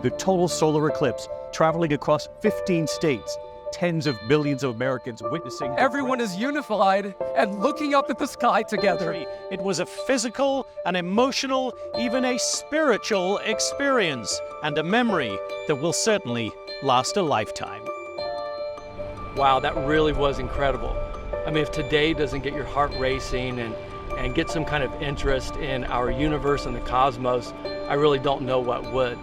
the total solar eclipse, traveling across 15 states, tens of millions of Americans witnessing. Everyone is unified and looking up at the sky together. It was a physical, an emotional, even a spiritual experience, and a memory that will certainly last a lifetime. Wow, that really was incredible. I mean, if today doesn't get your heart racing and get some kind of interest in our universe and the cosmos, I really don't know what would.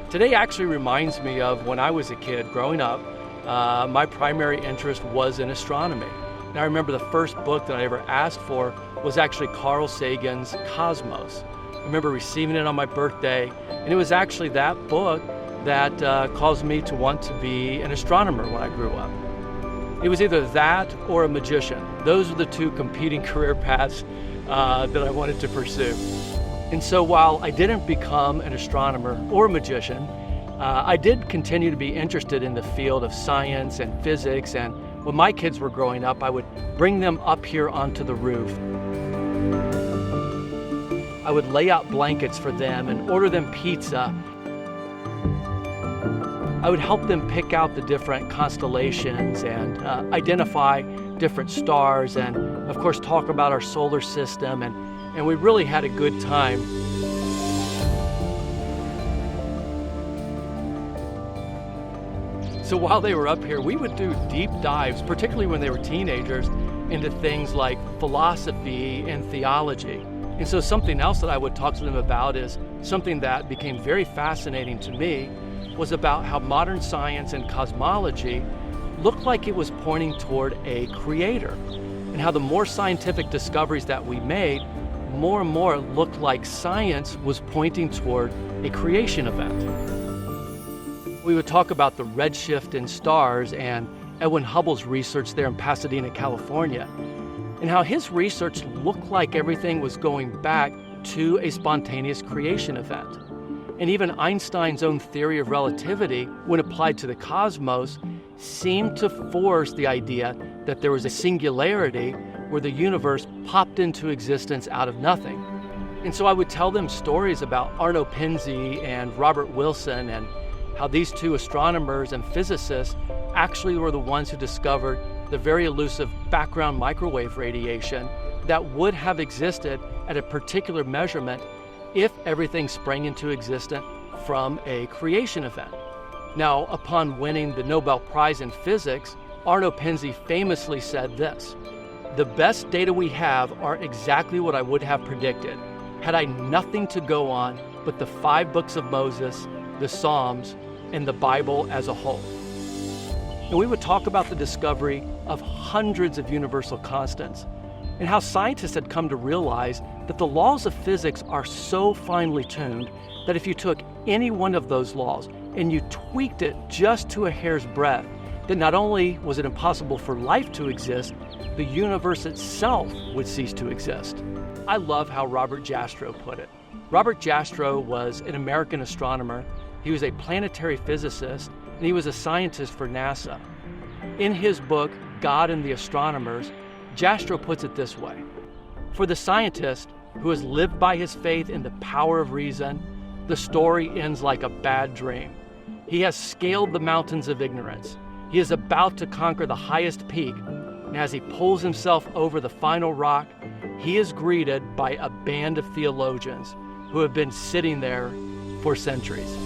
Today actually reminds me of when I was a kid growing up. My primary interest was in astronomy. And I remember the first book that I ever asked for was actually Carl Sagan's Cosmos. I remember receiving it on my birthday, and it was actually that book that caused me to want to be an astronomer when I grew up. It was either that or a magician. Those were the two competing career paths that I wanted to pursue. And so while I didn't become an astronomer or a magician, I did continue to be interested in the field of science and physics, and when my kids were growing up, I would bring them up here onto the roof. I would lay out blankets for them and order them pizza. I would help them pick out the different constellations and identify different stars and, of course, talk about our solar system, and we really had a good time. So while they were up here, we would do deep dives, particularly when they were teenagers, into things like philosophy and theology. And so something else that I would talk to them about is something that became very fascinating to me was about how modern science and cosmology looked like it was pointing toward a creator, and how the more scientific discoveries that we made, more and more it looked like science was pointing toward a creation event. We would talk about the redshift in stars and Edwin Hubble's research there in Pasadena, California, and how his research looked like everything was going back to a spontaneous creation event. And even Einstein's own theory of relativity, when applied to the cosmos, seemed to force the idea that there was a singularity where the universe popped into existence out of nothing. And so I would tell them stories about Arno Penzias and Robert Wilson, and how these two astronomers and physicists actually were the ones who discovered the very elusive background microwave radiation that would have existed at a particular measurement if everything sprang into existence from a creation event. Now, upon winning the Nobel Prize in Physics, Arno Penzias famously said this: "The best data we have are exactly what I would have predicted had I nothing to go on but the 5 books of Moses, the Psalms, and the Bible as a whole." And we would talk about the discovery of hundreds of universal constants and how scientists had come to realize that the laws of physics are so finely tuned that if you took any one of those laws and you tweaked it just to a hair's breadth, then not only was it impossible for life to exist, the universe itself would cease to exist. I love how Robert Jastrow put it. Robert Jastrow was an American astronomer. He was a planetary physicist, and he was a scientist for NASA. In his book, God and the Astronomers, Jastrow puts it this way: "For the scientist who has lived by his faith in the power of reason, the story ends like a bad dream. He has scaled the mountains of ignorance. He is about to conquer the highest peak, and as he pulls himself over the final rock, he is greeted by a band of theologians who have been sitting there for centuries."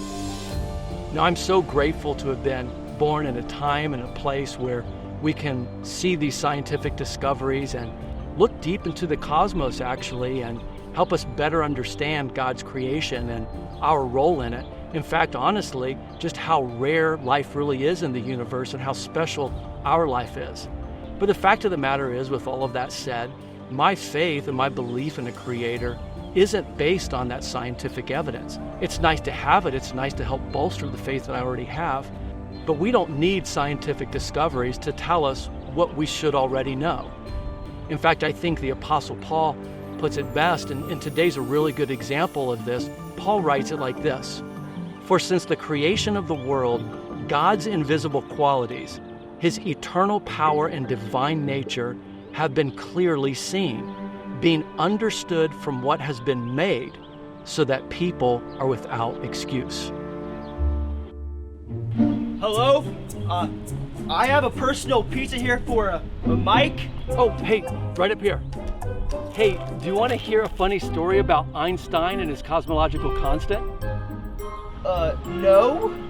Now, I'm so grateful to have been born in a time and a place where we can see these scientific discoveries and look deep into the cosmos, actually, and help us better understand God's creation and our role in it. In fact, honestly, just how rare life really is in the universe and how special our life is. But the fact of the matter is, with all of that said, my faith and my belief in a creator isn't based on that scientific evidence. It's nice to have it. It's nice to help bolster the faith that I already have. But we don't need scientific discoveries to tell us what we should already know. In fact, I think the Apostle Paul puts it best, and today's a really good example of this. Paul writes it like this: "For since the creation of the world, God's invisible qualities, his eternal power and divine nature, have been clearly seen, being understood from what has been made, so that people are without excuse." I have a personal pizza here for Mike. Oh, hey, right up here. Hey, do you want to hear a funny story about Einstein and his cosmological constant? No.